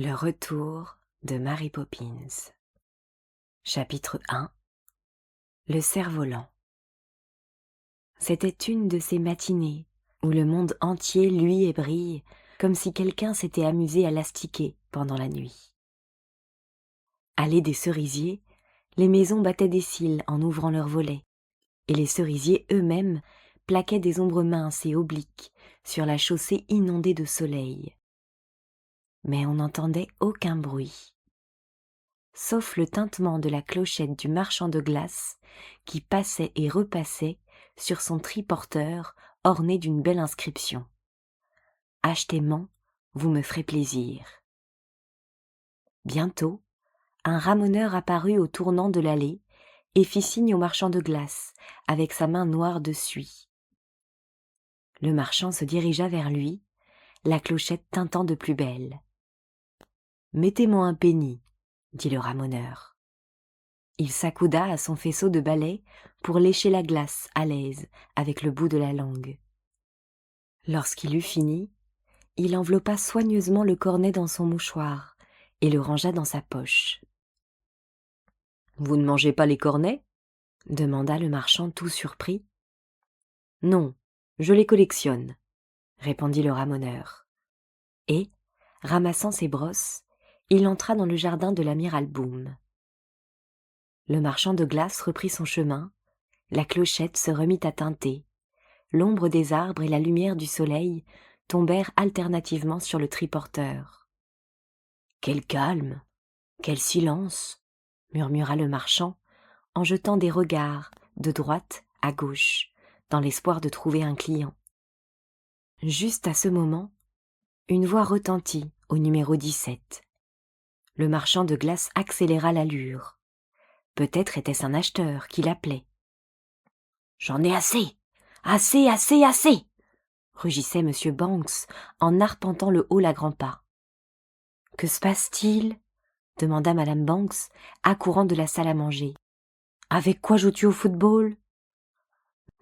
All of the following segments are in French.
Le retour de Mary Poppins. Chapitre 1. Le cerf-volant. C'était une de ces matinées où le monde entier luit et brille comme si quelqu'un s'était amusé à l'astiquer pendant la nuit. Allée des cerisiers, les maisons battaient des cils en ouvrant leurs volets, et les cerisiers eux-mêmes plaquaient des ombres minces et obliques sur la chaussée inondée de soleil. Mais on n'entendait aucun bruit, sauf le tintement de la clochette du marchand de glace qui passait et repassait sur son triporteur orné d'une belle inscription. « Achetez-m'en, vous me ferez plaisir ». Bientôt, un ramoneur apparut au tournant de l'allée et fit signe au marchand de glace avec sa main noire de suie. Le marchand se dirigea vers lui, la clochette tintant de plus belle. « Mettez-moi un penny », dit le ramoneur. Il s'accouda à son faisceau de balai pour lécher la glace à l'aise avec le bout de la langue. Lorsqu'il eut fini, il enveloppa soigneusement le cornet dans son mouchoir et le rangea dans sa poche. « Vous ne mangez pas les cornets ?» demanda le marchand tout surpris. « Non, je les collectionne », répondit le ramoneur. Et, ramassant ses brosses, il entra dans le jardin de l'amiral Boom. Le marchand de glace reprit son chemin, la clochette se remit à tinter, l'ombre des arbres et la lumière du soleil tombèrent alternativement sur le triporteur. « Quel calme, quel silence !» murmura le marchand en jetant des regards de droite à gauche dans l'espoir de trouver un client. Juste à ce moment, une voix retentit au numéro 17. Le marchand de glace accéléra l'allure. Peut-être était-ce un acheteur qui l'appelait. « J'en ai assez, assez, assez, assez !» rugissait M. Banks en arpentant le hall à grands pas. « Que se passe-t-il » demanda Madame Banks, accourant de la salle à manger. « Avec quoi joues-tu au football »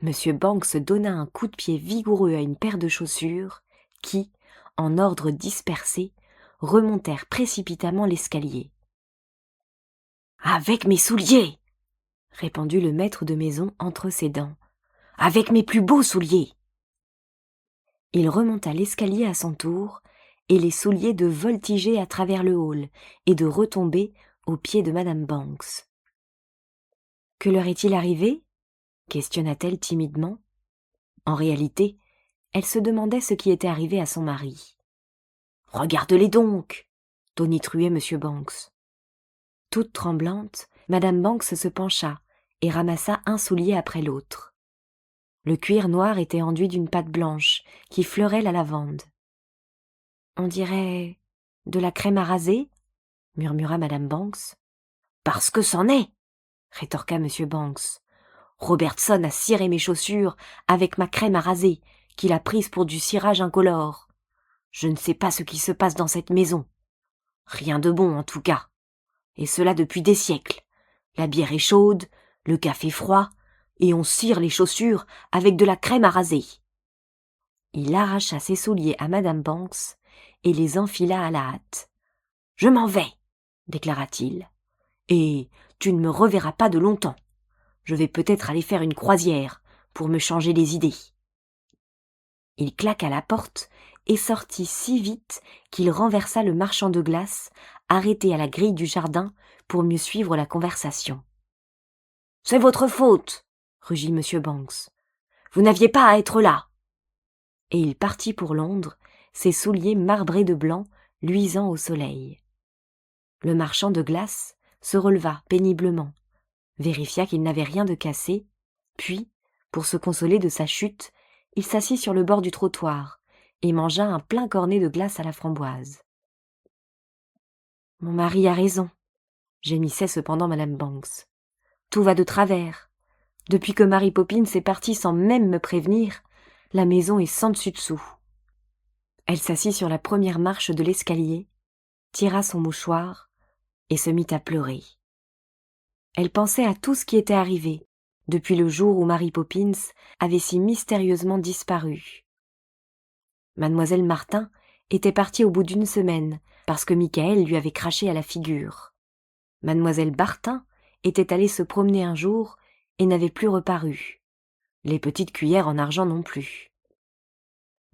M. Banks donna un coup de pied vigoureux à une paire de chaussures qui, en ordre dispersé, remontèrent précipitamment l'escalier. « Avec mes souliers !» répondit le maître de maison entre ses dents. « Avec mes plus beaux souliers !» Il remonta l'escalier à son tour, et les souliers de voltiger à travers le hall et de retomber aux pieds de Madame Banks. « Que leur est-il arrivé » questionna-t-elle timidement. En réalité, elle se demandait ce qui était arrivé à son mari. « Regarde-les donc » tonitruait M. Banks. Toute tremblante, Madame Banks se pencha et ramassa un soulier après l'autre. Le cuir noir était enduit d'une pâte blanche qui fleurait la lavande. « On dirait de la crème à raser » murmura Madame Banks. « Parce que c'en est » rétorqua M. Banks. « Robertson a ciré mes chaussures avec ma crème à raser, qu'il a prise pour du cirage incolore. Je ne sais pas ce qui se passe dans cette maison. Rien de bon, en tout cas. Et cela depuis des siècles. La bière est chaude, le café froid, et on cire les chaussures avec de la crème à raser. » Il arracha ses souliers à Madame Banks et les enfila à la hâte. « Je m'en vais » déclara-t-il. « Et tu ne me reverras pas de longtemps. Je vais peut-être aller faire une croisière pour me changer les idées. » Il claqua la porte et sortit si vite qu'il renversa le marchand de glace, arrêté à la grille du jardin pour mieux suivre la conversation. « C'est votre faute !» rugit M. Banks. « Vous n'aviez pas à être là !» Et il partit pour Londres, ses souliers marbrés de blanc, luisant au soleil. Le marchand de glace se releva péniblement, vérifia qu'il n'avait rien de cassé, puis, pour se consoler de sa chute, il s'assit sur le bord du trottoir et mangea un plein cornet de glace à la framboise. « Mon mari a raison », gémissait cependant Madame Banks. « Tout va de travers. Depuis que Mary Poppins est partie sans même me prévenir, la maison est sans dessus-dessous. » Elle s'assit sur la première marche de l'escalier, tira son mouchoir et se mit à pleurer. Elle pensait à tout ce qui était arrivé depuis le jour où Mary Poppins avait si mystérieusement disparu. Mademoiselle Martin était partie au bout d'une semaine parce que Michael lui avait craché à la figure. Mademoiselle Bartin était allée se promener un jour et n'avait plus reparu. Les petites cuillères en argent non plus.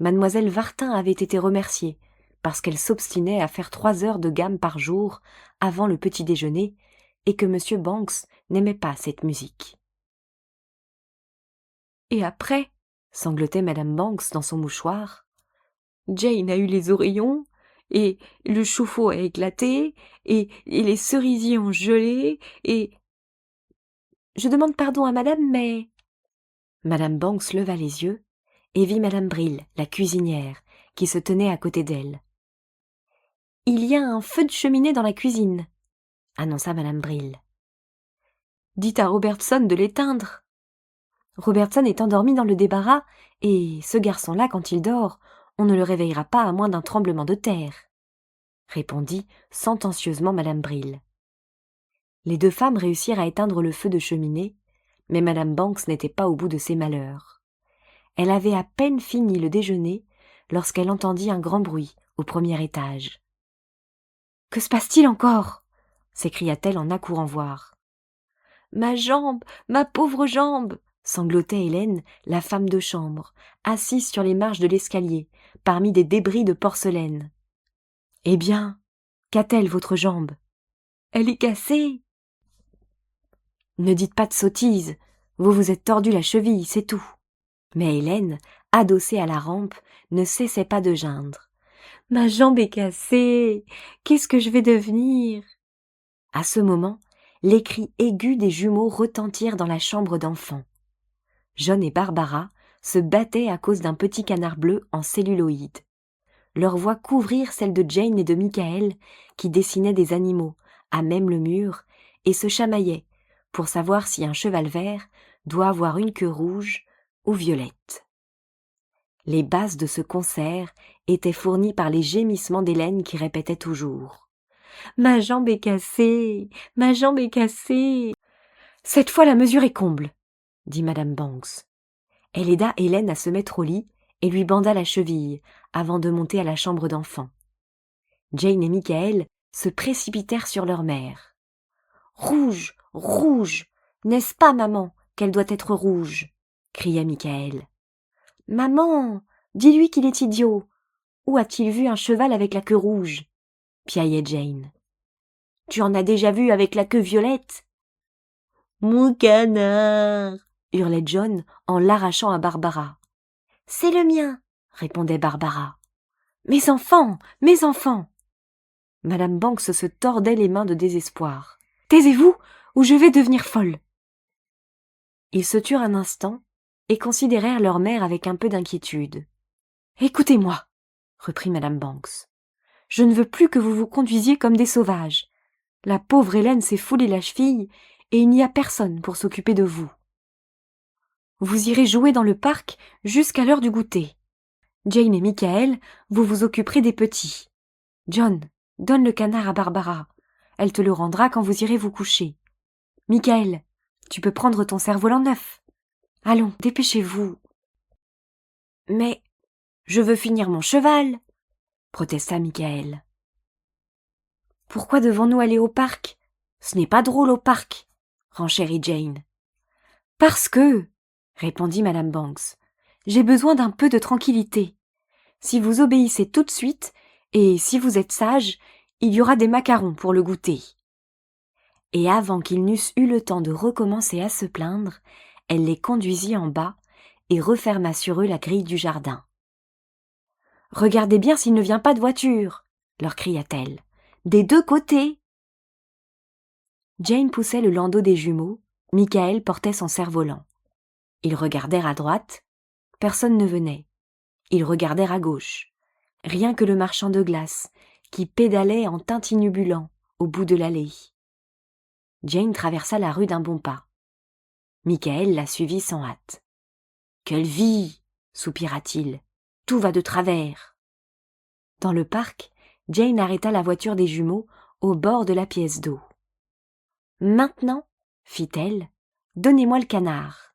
Mademoiselle Vartin avait été remerciée parce qu'elle s'obstinait à faire 3 heures de gamme par jour avant le petit déjeuner et que M. Banks n'aimait pas cette musique. Et après, sanglotait Madame Banks dans son mouchoir, Jane a eu les oreillons, et le chauffe-eau a éclaté, et les cerisiers ont gelé, et... Je demande pardon à madame, mais... Madame Banks leva les yeux et vit Madame Brill, la cuisinière, qui se tenait à côté d'elle. « Il y a un feu de cheminée dans la cuisine, » annonça Madame Brill. « Dites à Robertson de l'éteindre. Robertson est endormi dans le débarras, et ce garçon-là, quand il dort, on ne le réveillera pas à moins d'un tremblement de terre, » répondit sentencieusement Madame Brill. Les 2 femmes réussirent à éteindre le feu de cheminée, mais Madame Banks n'était pas au bout de ses malheurs. Elle avait à peine fini le déjeuner lorsqu'elle entendit un grand bruit au premier étage. « Que se passe-t-il encore » s'écria-t-elle en accourant voir. « Ma jambe, ma pauvre jambe !» sanglotait Hélène, la femme de chambre, assise sur les marches de l'escalier, parmi des débris de porcelaine. « Eh bien, qu'a-t-elle, votre jambe ?»« Elle est cassée !»« Ne dites pas de sottises, vous vous êtes tordu la cheville, c'est tout. » Mais Hélène, adossée à la rampe, ne cessait pas de geindre. « Ma jambe est cassée, qu'est-ce que je vais devenir ?» À ce moment, les cris aigus des jumeaux retentirent dans la chambre d'enfant. John et Barbara se battaient à cause d'un petit canard bleu en celluloïd. Leurs voix couvrirent celles de Jane et de Michael, qui dessinaient des animaux, à même le mur, et se chamaillaient pour savoir si un cheval vert doit avoir une queue rouge ou violette. Les basses de ce concert étaient fournies par les gémissements d'Hélène qui répétait toujours « Ma jambe est cassée, ma jambe est cassée !»« Cette fois la mesure est comble !» dit Madame Banks. Elle aida Hélène à se mettre au lit et lui banda la cheville avant de monter à la chambre d'enfant. Jane et Michael se précipitèrent sur leur mère. « Rouge, rouge, n'est-ce pas, maman, qu'elle doit être rouge ?» cria Michael. « Maman, dis-lui qu'il est idiot. Où a-t-il vu un cheval avec la queue rouge ?» piaillait Jane. « Tu en as déjà vu avec la queue violette ?»« Mon canard !» hurlait John en l'arrachant à Barbara. « C'est le mien !» répondait Barbara. « Mes enfants, mes enfants !» Madame Banks se tordait les mains de désespoir. « Taisez-vous, ou je vais devenir folle !» Ils se turent un instant et considérèrent leur mère avec un peu d'inquiétude. « Écoutez-moi, » reprit Madame Banks. « Je ne veux plus que vous vous conduisiez comme des sauvages. La pauvre Hélène s'est foulée la cheville et il n'y a personne pour s'occuper de vous. Vous irez jouer dans le parc jusqu'à l'heure du goûter. Jane et Michael, vous vous occuperez des petits. John, donne le canard à Barbara. Elle te le rendra quand vous irez vous coucher. Michael, tu peux prendre ton cerf-volant neuf. Allons, dépêchez-vous. »« Mais je veux finir mon cheval, » protesta Michael. « Pourquoi devons-nous aller au parc ? Ce n'est pas drôle au parc, » renchérit Jane. « Parce que, » répondit Madame Banks, « j'ai besoin d'un peu de tranquillité. Si vous obéissez tout de suite, et si vous êtes sage, il y aura des macarons pour le goûter. » Et avant qu'ils n'eussent eu le temps de recommencer à se plaindre, elle les conduisit en bas et referma sur eux la grille du jardin. « Regardez bien s'il ne vient pas de voiture, » leur cria-t-elle. « Des 2 côtés !» Jane poussait le landau des jumeaux, Michael portait son cerf-volant. Ils regardèrent à droite, personne ne venait. Ils regardèrent à gauche, rien que le marchand de glace, qui pédalait en tintinubulant au bout de l'allée. Jane traversa la rue d'un bon pas. Michael la suivit sans hâte. « Quelle vie !» soupira-t-il. « Tout va de travers. » Dans le parc, Jane arrêta la voiture des jumeaux au bord de la pièce d'eau. « Maintenant, » fit-elle, « donnez-moi le canard. »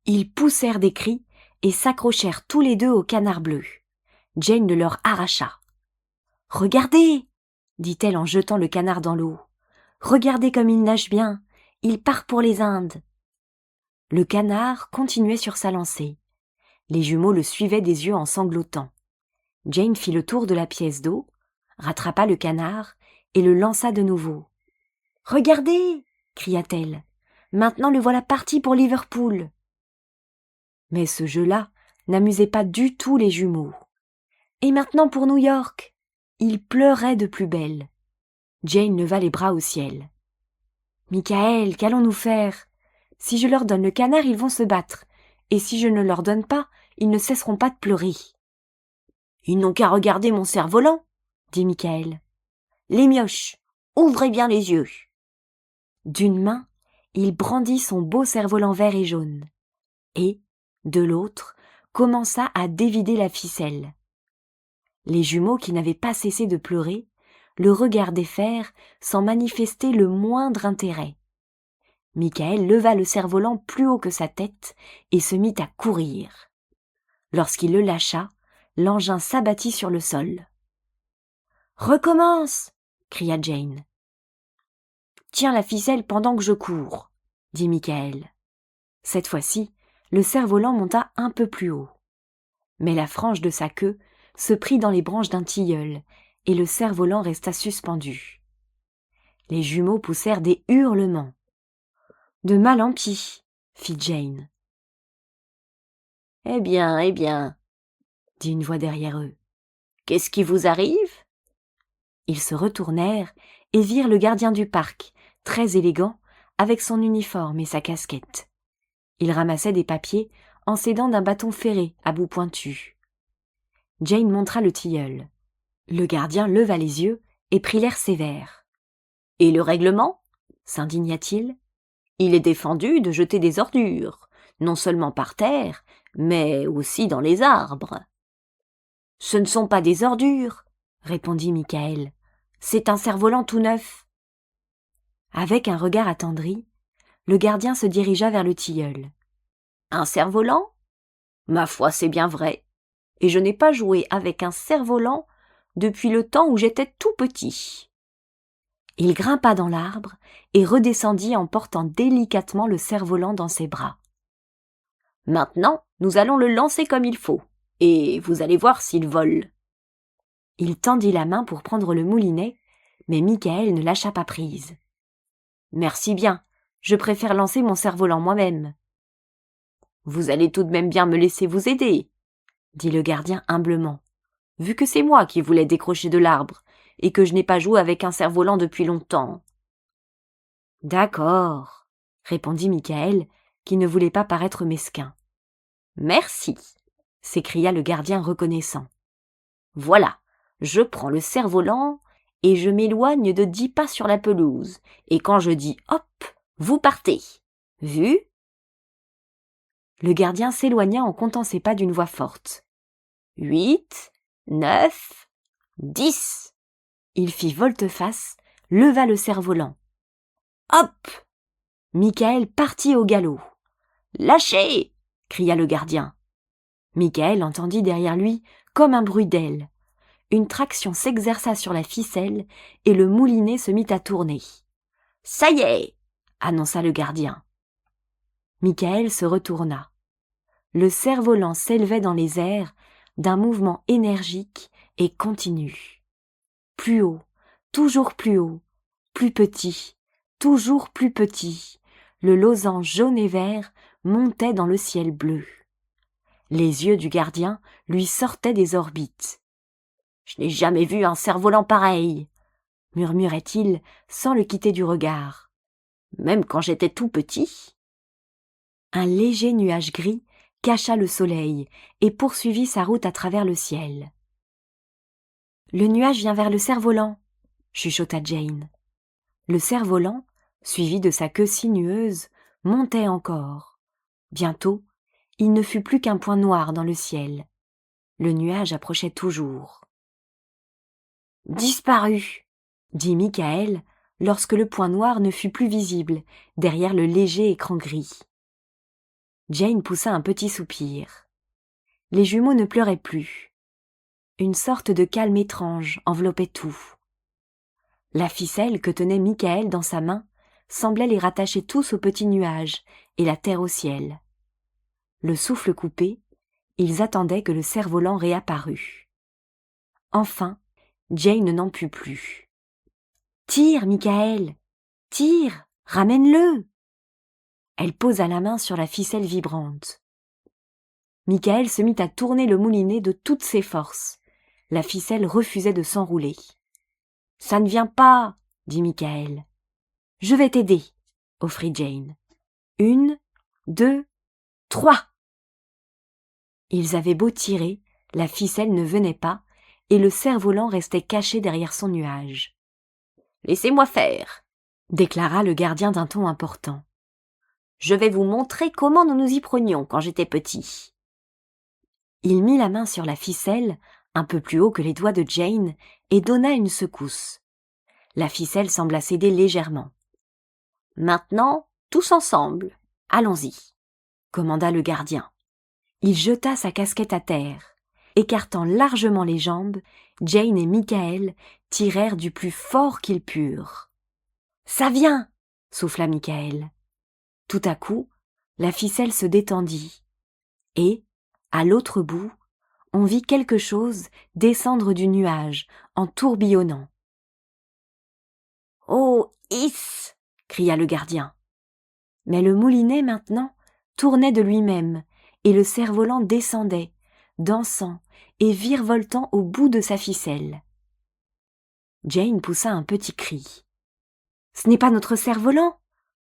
Ils poussèrent des cris et s'accrochèrent tous les 2 au canard bleu. Jane le leur arracha. « Regardez !» dit-elle en jetant le canard dans l'eau. « Regardez comme il nage bien, il part pour les Indes. » Le canard continuait sur sa lancée. Les jumeaux le suivaient des yeux en sanglotant. Jane fit le tour de la pièce d'eau, rattrapa le canard et le lança de nouveau. « Regardez !» cria-t-elle. « Maintenant le voilà parti pour Liverpool. » Mais ce jeu-là n'amusait pas du tout les jumeaux. « Et maintenant pour New York !» Ils pleuraient de plus belle. Jane leva les bras au ciel. « Michael, qu'allons-nous faire ? Si je leur donne le canard, ils vont se battre. Et si je ne leur donne pas, ils ne cesseront pas de pleurer. »« Ils n'ont qu'à regarder mon cerf-volant, » dit Michael. « Les mioches, ouvrez bien les yeux. » D'une main, il brandit son beau cerf-volant vert et jaune. Et, de l'autre, commença à dévider la ficelle. Les jumeaux, qui n'avaient pas cessé de pleurer, le regardaient faire sans manifester le moindre intérêt. Michael leva le cerf-volant plus haut que sa tête et se mit à courir. Lorsqu'il le lâcha, l'engin s'abattit sur le sol. « Recommence !» cria Jane. « Tiens la ficelle pendant que je cours !» dit Michael. Cette fois-ci, le cerf-volant monta un peu plus haut. Mais la frange de sa queue se prit dans les branches d'un tilleul et le cerf-volant resta suspendu. Les jumeaux poussèrent des hurlements. « De mal en pis !» fit Jane. « Eh bien, » dit une voix derrière eux. « Qu'est-ce qui vous arrive ?» Ils se retournèrent et virent le gardien du parc, très élégant, avec son uniforme et sa casquette. Il ramassait des papiers en s'aidant d'un bâton ferré à bout pointu. Jane montra le tilleul. Le gardien leva les yeux et prit l'air sévère. « Et le règlement ?» s'indigna-t-il. « Il est défendu de jeter des ordures, non seulement par terre, mais aussi dans les arbres. »« Ce ne sont pas des ordures, » répondit Michael. « C'est un cerf-volant tout neuf. » Avec un regard attendri, le gardien se dirigea vers le tilleul. « Un cerf-volant ? Ma foi, c'est bien vrai. Et je n'ai pas joué avec un cerf-volant depuis le temps où j'étais tout petit. » Il grimpa dans l'arbre et redescendit en portant délicatement le cerf-volant dans ses bras. « Maintenant, nous allons le lancer comme il faut, et vous allez voir s'il vole. » Il tendit la main pour prendre le moulinet, mais Michael ne lâcha pas prise. « Merci bien, je préfère lancer mon cerf-volant moi-même. »« Vous allez tout de même bien me laisser vous aider, » dit le gardien humblement, « vu que c'est moi qui voulais décrocher de l'arbre et que je n'ai pas joué avec un cerf-volant depuis longtemps. »« D'accord, » répondit Michael, qui ne voulait pas paraître mesquin. « Merci, » s'écria le gardien reconnaissant. « Voilà, je prends le cerf-volant et je m'éloigne de 10 pas sur la pelouse, et quand je dis « hop », vous partez. Vu ? » Le gardien s'éloigna en comptant ses pas d'une voix forte. 8, 9, 10. Il fit volte-face, leva le cerf-volant. Hop ! Michael partit au galop. Lâchez ! Cria le gardien. Michael entendit derrière lui comme un bruit d'ailes. Une traction s'exerça sur la ficelle et le moulinet se mit à tourner. Ça y est ! Annonça le gardien. Michael se retourna. Le cerf-volant s'élevait dans les airs d'un mouvement énergique et continu. Plus haut, toujours plus haut, plus petit, toujours plus petit, le losange jaune et vert montait dans le ciel bleu. Les yeux du gardien lui sortaient des orbites. « Je n'ai jamais vu un cerf-volant pareil !» murmurait-il sans le quitter du regard. « Même quand j'étais tout petit !» Un léger nuage gris cacha le soleil et poursuivit sa route à travers le ciel. « Le nuage vient vers le cerf-volant !» chuchota Jane. Le cerf-volant, suivi de sa queue sinueuse, montait encore. Bientôt, il ne fut plus qu'un point noir dans le ciel. Le nuage approchait toujours. « Disparu !» dit Michael lorsque le point noir ne fut plus visible derrière le léger écran gris. Jane poussa un petit soupir. Les jumeaux ne pleuraient plus. Une sorte de calme étrange enveloppait tout. La ficelle que tenait Michael dans sa main semblait les rattacher tous au petit nuage et la terre au ciel. Le souffle coupé, ils attendaient que le cerf-volant réapparût. Enfin, Jane n'en put plus. « Tire, Michael, tire, ramène-le !» Elle posa la main sur la ficelle vibrante. Michael se mit à tourner le moulinet de toutes ses forces. La ficelle refusait de s'enrouler. « Ça ne vient pas !» dit Michael. « Je vais t'aider !» offrit Jane. « 1, 2, 3 !» Ils avaient beau tirer, la ficelle ne venait pas, et le cerf-volant restait caché derrière son nuage. « Laissez-moi faire !» déclara le gardien d'un ton important. « Je vais vous montrer comment nous nous y prenions quand j'étais petit. » Il mit la main sur la ficelle, un peu plus haut que les doigts de Jane, et donna une secousse. La ficelle sembla céder légèrement. « Maintenant, tous ensemble, allons-y !» commanda le gardien. Il jeta sa casquette à terre. Écartant largement les jambes, Jane et Michael tirèrent du plus fort qu'ils purent. « Ça vient !» souffla Michael. Tout à coup, la ficelle se détendit, et, à l'autre bout, on vit quelque chose descendre du nuage en tourbillonnant. « Oh, hiss !» cria le gardien. Mais le moulinet, maintenant, tournait de lui-même, et le cerf-volant descendait, dansant et virevoltant au bout de sa ficelle. Jane poussa un petit cri. « Ce n'est pas notre cerf-volant,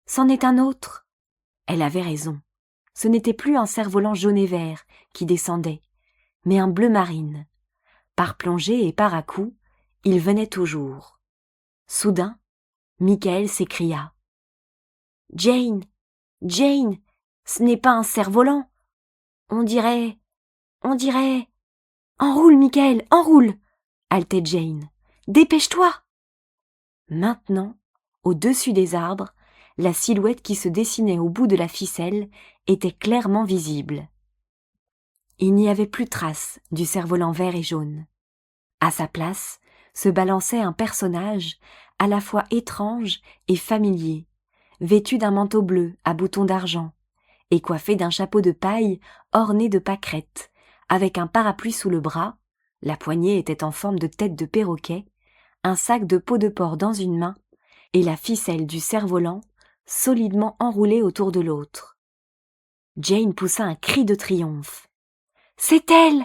c'en est un autre !» Elle avait raison. Ce n'était plus un cerf-volant jaune et vert qui descendait, mais un bleu marine. Par plongée et par à-coups, il venait toujours. Soudain, Michael s'écria. « Jane, Jane, ce n'est pas un cerf-volant. On dirait... Enroule, Michael, enroule !» haletait Jane. « Dépêche-toi !» Maintenant, au-dessus des arbres, la silhouette qui se dessinait au bout de la ficelle était clairement visible. Il n'y avait plus trace du cerf-volant vert et jaune. À sa place se balançait un personnage à la fois étrange et familier, vêtu d'un manteau bleu à boutons d'argent et coiffé d'un chapeau de paille orné de pâquerettes, avec un parapluie sous le bras, la poignée était en forme de tête de perroquet, un sac de peau de porc dans une main et la ficelle du cerf-volant solidement enroulée autour de l'autre. Jane poussa un cri de triomphe. « C'est elle !»«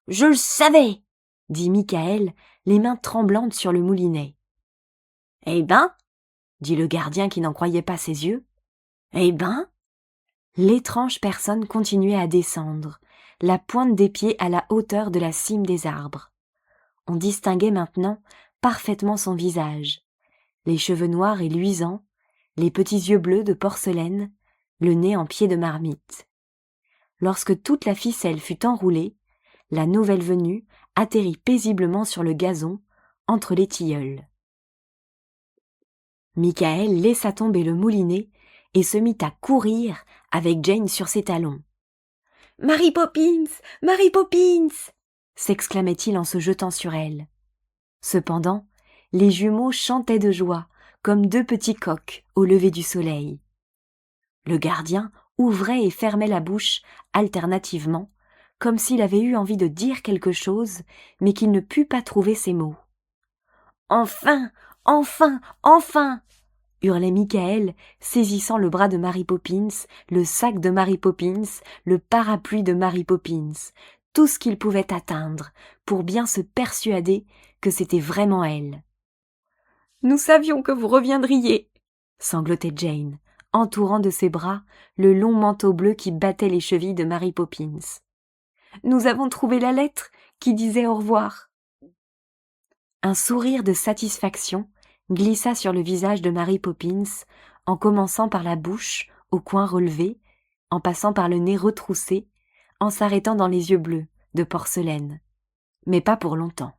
Je le savais !» dit Michael, les mains tremblantes sur le moulinet. « Eh ben !» dit le gardien qui n'en croyait pas ses yeux. « Eh ben !» L'étrange personne continuait à descendre, la pointe des pieds à la hauteur de la cime des arbres. On distinguait maintenant parfaitement son visage, les cheveux noirs et luisants, les petits yeux bleus de porcelaine, le nez en pied de marmite. Lorsque toute la ficelle fut enroulée, la nouvelle venue atterrit paisiblement sur le gazon, entre les tilleuls. Michael laissa tomber le moulinet et se mit à courir avec Jane sur ses talons. « Mary Poppins, Mary Poppins !» s'exclamait-il en se jetant sur elle. Cependant, les jumeaux chantaient de joie, comme deux petits coqs au lever du soleil. Le gardien ouvrait et fermait la bouche alternativement, comme s'il avait eu envie de dire quelque chose, mais qu'il ne put pas trouver ses mots. « Enfin, enfin, enfin !» hurlait Michael, saisissant le bras de Mary Poppins, le sac de Mary Poppins, le parapluie de Mary Poppins, tout ce qu'il pouvait atteindre, pour bien se persuader que c'était vraiment elle. « Nous savions que vous reviendriez !» sanglotait Jane, entourant de ses bras le long manteau bleu qui battait les chevilles de Mary Poppins. « Nous avons trouvé la lettre qui disait au revoir. » Un sourire de satisfaction glissa sur le visage de Mary Poppins, en commençant par la bouche, au coin relevé, en passant par le nez retroussé, en s'arrêtant dans les yeux bleus, de porcelaine. Mais pas pour longtemps.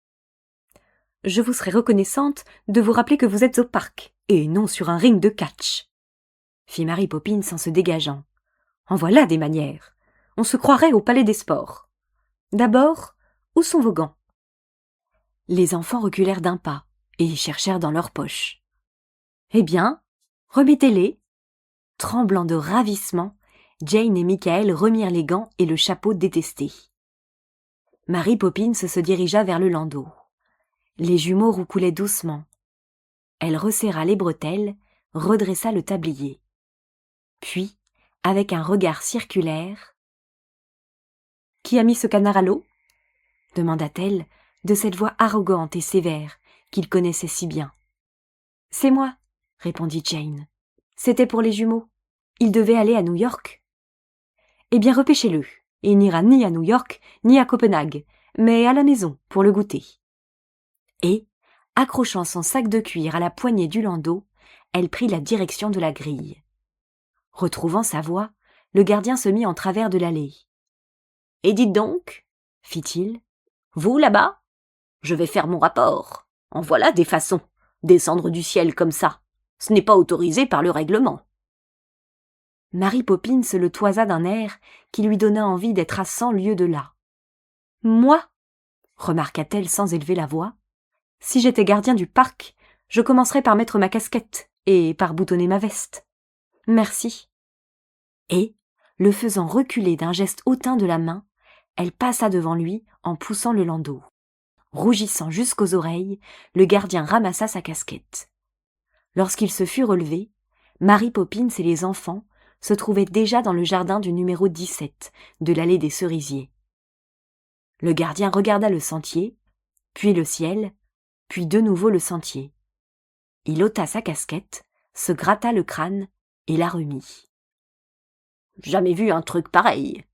« Je vous serais reconnaissante de vous rappeler que vous êtes au parc, et non sur un ring de catch, » fit Mary Poppins en se dégageant. « En voilà des manières. On se croirait au Palais des Sports. D'abord, où sont vos gants ?» Les enfants reculèrent d'un pas et cherchèrent dans leurs poches. « Eh bien, remettez-les !» Tremblant de ravissement, Jane et Michael remirent les gants et le chapeau détesté. Mary Poppins se dirigea vers le landau. Les jumeaux roucoulaient doucement. Elle resserra les bretelles, redressa le tablier. Puis, avec un regard circulaire, « Qui a mis ce canard à l'eau ?» demanda-t-elle de cette voix arrogante et sévère qu'il connaissait si bien. « C'est moi, » répondit Jane. « C'était pour les jumeaux. Ils devaient aller à New York. »« Eh bien, repêchez-le. Il n'ira ni à New York, ni à Copenhague, mais à la maison pour le goûter. » Et, accrochant son sac de cuir à la poignée du landau, elle prit la direction de la grille. Retrouvant sa voix, le gardien se mit en travers de l'allée. « Et dites donc, » fit-il, « vous là-bas, je vais faire mon rapport. En voilà des façons, descendre du ciel comme ça. Ce n'est pas autorisé par le règlement. » Mary Poppins le toisa d'un air qui lui donna envie d'être à 100 lieues de là. « Moi » remarqua-t-elle sans élever la voix. « Si j'étais gardien du parc, je commencerais par mettre ma casquette et par boutonner ma veste. Merci. » Et, le faisant reculer d'un geste hautain de la main, elle passa devant lui en poussant le landau. Rougissant jusqu'aux oreilles, le gardien ramassa sa casquette. Lorsqu'il se fut relevé, Mary Poppins et les enfants se trouvaient déjà dans le jardin du numéro 17 de l'allée des cerisiers. Le gardien regarda le sentier, puis le ciel, puis de nouveau le sentier. Il ôta sa casquette, se gratta le crâne et la remit. « Jamais vu un truc pareil, »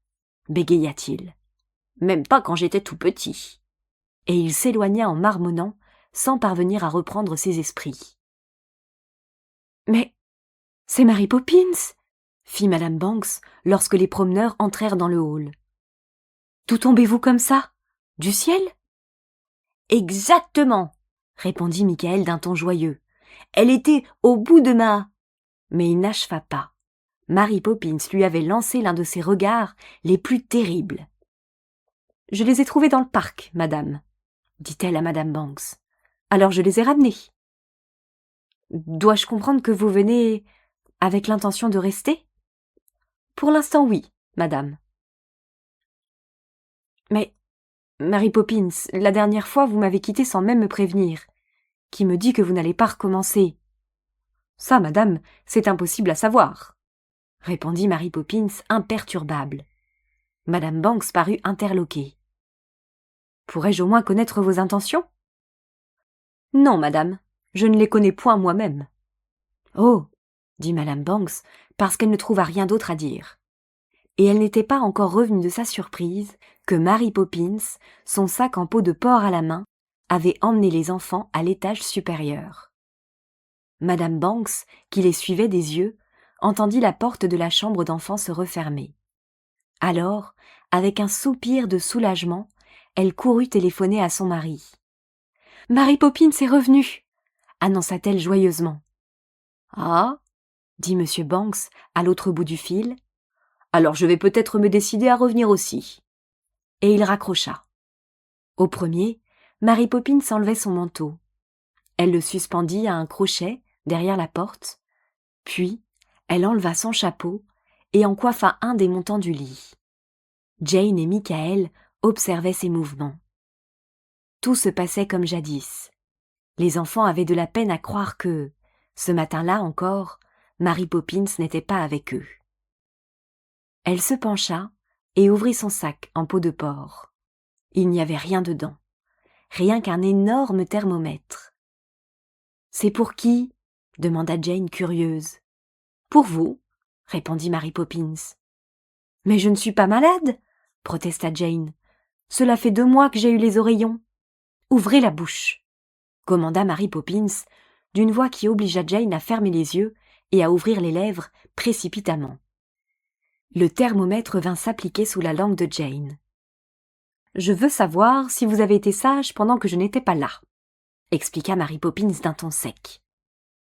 bégaya-t-il. « Même pas quand j'étais tout petit. » Et il s'éloigna en marmonnant, sans parvenir à reprendre ses esprits. « Mais c'est Mary Poppins !» fit Madame Banks lorsque les promeneurs entrèrent dans le hall. « D'où tombez-vous comme ça ? Du ciel ?»« Exactement !» répondit Michael d'un ton joyeux. « Elle était au bout de ma... » Mais il n'acheva pas. Mary Poppins lui avait lancé l'un de ses regards les plus terribles. « Je les ai trouvés dans le parc, madame, » dit-elle à Madame Banks. « Alors je les ai ramenés. »« Dois-je comprendre que vous venez avec l'intention de rester ?»« Pour l'instant, oui, madame. »« Mais, Mary Poppins, la dernière fois, vous m'avez quittée sans même me prévenir. Qui me dit que vous n'allez pas recommencer ?»« Ça, madame, c'est impossible à savoir, » répondit Mary Poppins imperturbable. Madame Banks parut interloquée. « Pourrais-je au moins connaître vos intentions ?»« Non, madame, je ne les connais point moi-même. »« Oh !» dit Madame Banks, parce qu'elle ne trouva rien d'autre à dire. Et elle n'était pas encore revenue de sa surprise que Mary Poppins, son sac en peau de porc à la main, avait emmené les enfants à l'étage supérieur. Madame Banks, qui les suivait des yeux, entendit la porte de la chambre d'enfants se refermer. Alors, avec un soupir de soulagement, elle courut téléphoner à son mari. « Mary Poppins est revenue !» annonça-t-elle joyeusement. « Ah !» dit M. Banks à l'autre bout du fil. « Alors je vais peut-être me décider à revenir aussi. » Et il raccrocha. Au premier, Mary Poppins enlevait son manteau. Elle le suspendit à un crochet derrière la porte, puis elle enleva son chapeau et en coiffa un des montants du lit. Jane et Michael observaient ses mouvements. Tout se passait comme jadis. Les enfants avaient de la peine à croire que, ce matin-là encore, Mary Poppins n'était pas avec eux. Elle se pencha et ouvrit son sac en peau de porc. Il n'y avait rien dedans, rien qu'un énorme thermomètre. « C'est pour qui ?» demanda Jane curieuse. « Pour vous, » répondit Mary Poppins. « Mais je ne suis pas malade !» protesta Jane. « Cela fait 2 mois que j'ai eu les oreillons. »« Ouvrez la bouche !» commanda Mary Poppins, d'une voix qui obligea Jane à fermer les yeux et à ouvrir les lèvres précipitamment. Le thermomètre vint s'appliquer sous la langue de Jane. « Je veux savoir si vous avez été sage pendant que je n'étais pas là, » expliqua Mary Poppins d'un ton sec.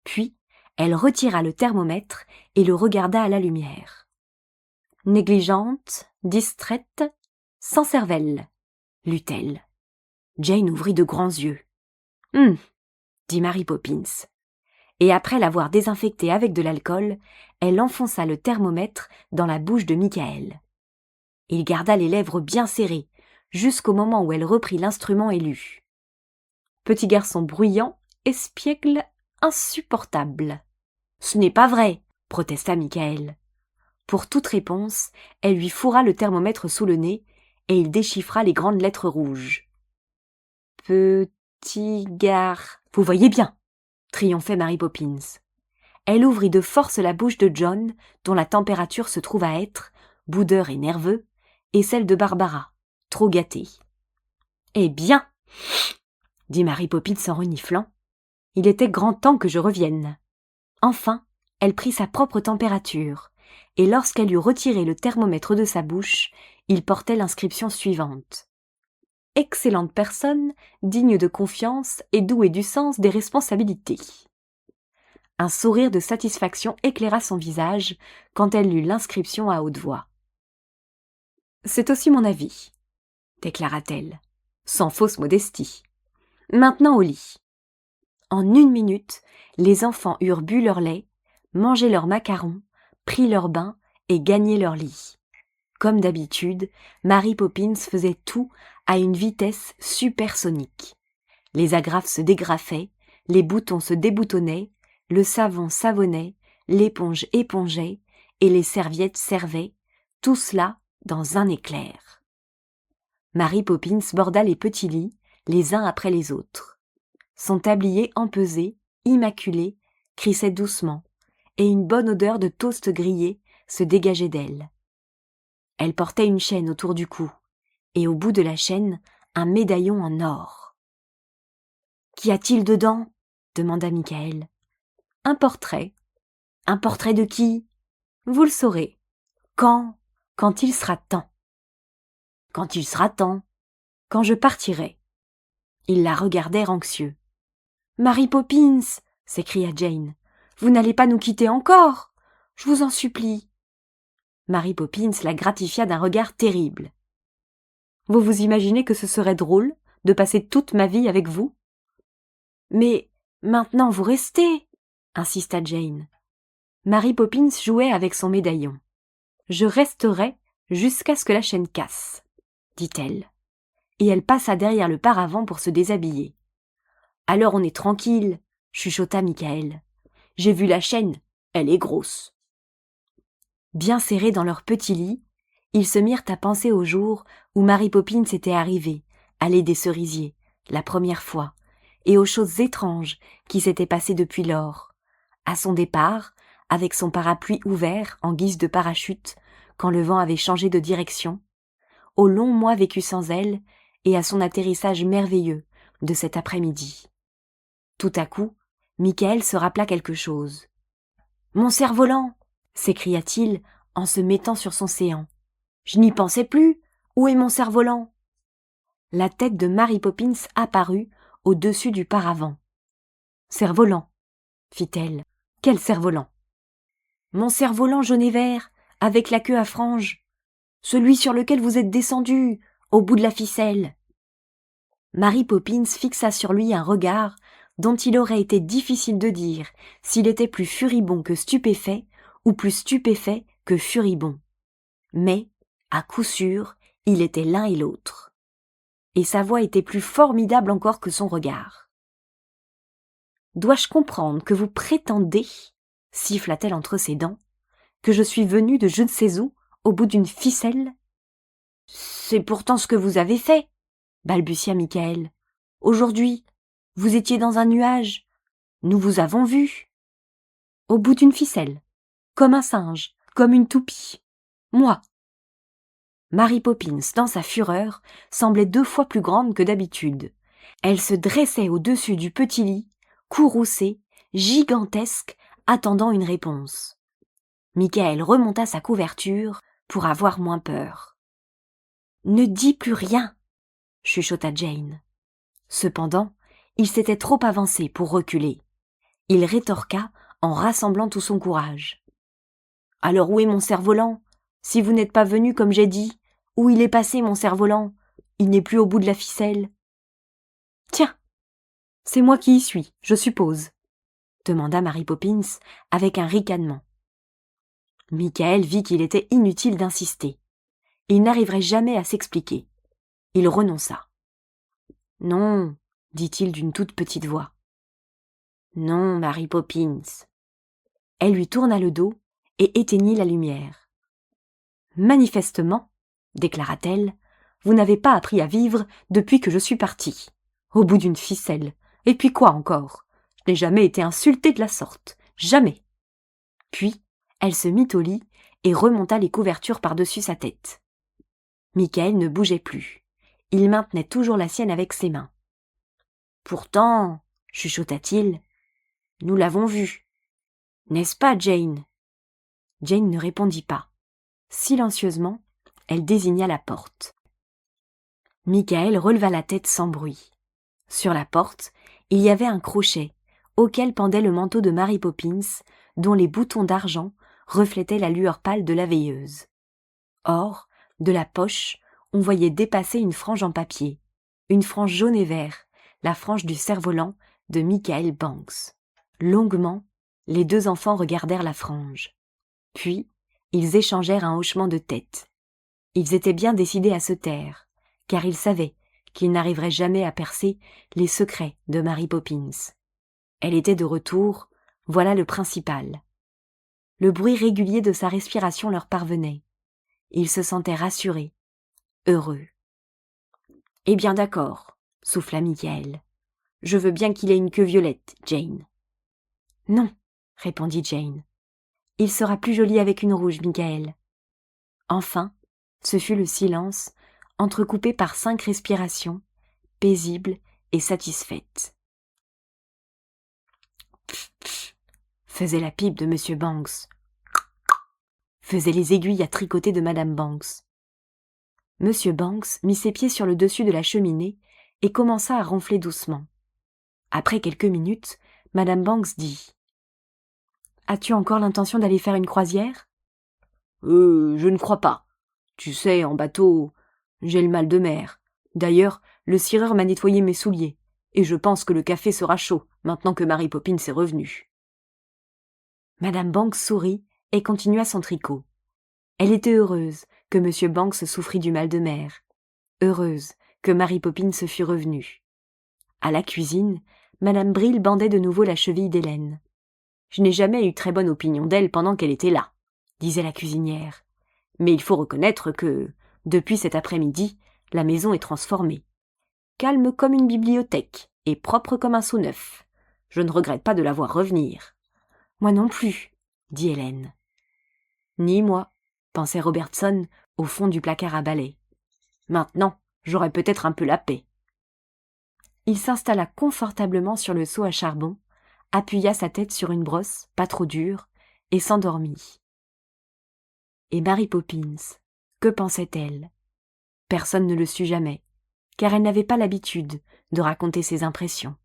Puis, elle retira le thermomètre et le regarda à la lumière. « Négligente, distraite, sans cervelle, » lut-elle. Jane ouvrit de grands yeux. « Hum !» dit Mary Poppins. Et après l'avoir désinfecté avec de l'alcool, elle enfonça le thermomètre dans la bouche de Michael. Il garda les lèvres bien serrées, jusqu'au moment où elle reprit l'instrument et lut. « Petit garçon bruyant, espiègle, insupportable. »« Ce n'est pas vrai !» protesta Michael. Pour toute réponse, elle lui fourra le thermomètre sous le nez et il déchiffra les grandes lettres rouges. « Petit Vous voyez bien !» triomphait Mary Poppins. Elle ouvrit de force la bouche de John, dont la température se trouve à être, boudeur et nerveux, et celle de Barbara, trop gâtée. « Eh bien !» dit Mary Poppins en reniflant. « Il était grand temps que je revienne. » Enfin, elle prit sa propre température, et lorsqu'elle eut retiré le thermomètre de sa bouche, il portait l'inscription suivante. « Excellente personne, digne de confiance et douée du sens des responsabilités. » Un sourire de satisfaction éclaira son visage quand elle lut l'inscription à haute voix. « C'est aussi mon avis, » déclara-t-elle, sans fausse modestie. « Maintenant au lit. » En 1 minute, les enfants eurent bu leur lait, mangé leurs macarons, pris leur bain et gagné leur lit. Comme d'habitude, Mary Poppins faisait tout à une vitesse supersonique. Les agrafes se dégrafaient, les boutons se déboutonnaient, le savon savonnait, l'éponge épongeait et les serviettes servaient, tout cela dans un éclair. Mary Poppins borda les petits lits, les uns après les autres. Son tablier empesé, immaculé, crissait doucement, et une bonne odeur de toast grillé se dégageait d'elle. Elle portait une chaîne autour du cou, et au bout de la chaîne, un médaillon en or. « Qu'y a-t-il dedans ?» demanda Michael. « Un portrait. »« Un portrait de qui ?»« Vous le saurez. »« Quand il sera temps. »« Quand il sera temps. »« Quand je partirai. » Ils la regardèrent anxieux. « Mary Poppins !» s'écria Jane. « Vous n'allez pas nous quitter encore ? Je vous en supplie. » Mary Poppins la gratifia d'un regard terrible. « Vous vous imaginez que ce serait drôle de passer toute ma vie avec vous ? » « Mais maintenant vous restez !» insista Jane. Mary Poppins jouait avec son médaillon. « Je resterai jusqu'à ce que la chaîne casse, » dit-elle. Et elle passa derrière le paravent pour se déshabiller. « Alors on est tranquille, » chuchota Michael. « J'ai vu la chaîne, elle est grosse. » Bien serrés dans leur petit lit, ils se mirent à penser au jour où Mary Poppins était arrivée, allée des cerisiers, la première fois, et aux choses étranges qui s'étaient passées depuis lors, à son départ, avec son parapluie ouvert en guise de parachute, quand le vent avait changé de direction, aux longs mois vécus sans elle, et à son atterrissage merveilleux de cet après-midi. Tout à coup, Michael se rappela quelque chose. « Mon cerf-volant !» s'écria-t-il en se mettant sur son séant. « Je n'y pensais plus. Où est mon cerf-volant ?» La tête de Mary Poppins apparut au-dessus du paravent. « Cerf-volant !» fit-elle. « Quel cerf-volant ?»« Mon cerf-volant jaune et vert, avec la queue à franges. Celui sur lequel vous êtes descendu, au bout de la ficelle. » Mary Poppins fixa sur lui un regard dont il aurait été difficile de dire s'il était plus furibond que stupéfait ou plus stupéfait que furibond. Mais, à coup sûr, il était l'un et l'autre. Et sa voix était plus formidable encore que son regard. « Dois-je comprendre que vous prétendez, siffla-t-elle entre ses dents, que je suis venue de je ne sais où, au bout d'une ficelle ? » « C'est pourtant ce que vous avez fait, » balbutia Michael. « Aujourd'hui, vous étiez dans un nuage. Nous vous avons vu. » « Au bout d'une ficelle, comme un singe, comme une toupie. Moi. » Mary Poppins, dans sa fureur, semblait 2 fois plus grande que d'habitude. Elle se dressait au-dessus du petit lit, courroucée, gigantesque, attendant une réponse. Michael remonta sa couverture pour avoir moins peur. « Ne dis plus rien !» chuchota Jane. Cependant, il s'était trop avancé pour reculer. Il rétorqua en rassemblant tout son courage. « Alors où est mon cerf-volant ? Si vous n'êtes pas venu comme j'ai dit, où il est passé mon cerf-volant ? il n'est plus au bout de la ficelle. Tiens, c'est moi qui y suis, je suppose, demanda Mary Poppins avec un ricanement. Michael vit qu'il était inutile d'insister. Il n'arriverait jamais à s'expliquer. Il renonça. Non, dit-il d'une toute petite voix. Non, Mary Poppins. Elle lui tourna le dos et éteignit la lumière. Manifestement, déclara-t-elle, vous n'avez pas appris à vivre depuis que je suis partie. Au bout d'une ficelle. Et puis quoi encore? Je n'ai jamais été insultée de la sorte. Jamais. Puis, elle se mit au lit et remonta les couvertures par-dessus sa tête. Michael ne bougeait plus. Il maintenait toujours la sienne avec ses mains. Pourtant, chuchota-t-il, nous l'avons vue. N'est-ce pas, Jane? Jane ne répondit pas. Silencieusement, elle désigna la porte. Michael releva la tête sans bruit. Sur la porte, il y avait un crochet, auquel pendait le manteau de Mary Poppins, dont les boutons d'argent reflétaient la lueur pâle de la veilleuse. Or, de la poche, on voyait dépasser une frange en papier, une frange jaune et vert, la frange du cerf-volant de Michael Banks. Longuement, les deux enfants regardèrent la frange. Puis, ils échangèrent un hochement de tête. Ils étaient bien décidés à se taire, car ils savaient qu'ils n'arriveraient jamais à percer les secrets de Mary Poppins. Elle était de retour, voilà le principal. Le bruit régulier de sa respiration leur parvenait. Ils se sentaient rassurés, heureux. « Eh bien d'accord, » souffla Michael. « Je veux bien qu'il ait une queue violette, Jane. »« Non, » répondit Jane. « Il sera plus joli avec une rouge, Michael. » Enfin, ce fut le silence, entrecoupé par 5 respirations, paisibles et satisfaites. Faisait la pipe de M. Banks. Faisaient les aiguilles à tricoter de Madame Banks. M. Banks mit ses pieds sur le dessus de la cheminée et commença à ronfler doucement. Après quelques minutes, Madame Banks dit « As-tu encore l'intention d'aller faire une croisière ?»« Je ne crois pas. Tu sais, en bateau, j'ai le mal de mer. D'ailleurs, le cireur m'a nettoyé mes souliers, et je pense que le café sera chaud, maintenant que Mary Poppins est revenue. » Madame Banks sourit et continua son tricot. Elle était heureuse que M. Banks souffrit du mal de mer, heureuse que Mary Poppins fût revenue. À la cuisine, Madame Bril bandait de nouveau la cheville d'Hélène. « Je n'ai jamais eu très bonne opinion d'elle pendant qu'elle était là, » disait la cuisinière. « Mais il faut reconnaître que, depuis cet après-midi, la maison est transformée. Calme comme une bibliothèque et propre comme un seau neuf. Je ne regrette pas de la voir revenir. »« Moi non plus, » dit Hélène. « Ni moi, » pensait Robertson au fond du placard à balai. « Maintenant, j'aurai peut-être un peu la paix. » Il s'installa confortablement sur le seau à charbon, appuya sa tête sur une brosse, pas trop dure, et s'endormit. Et Mary Poppins, que pensait-elle? Personne ne le sut jamais, car elle n'avait pas l'habitude de raconter ses impressions.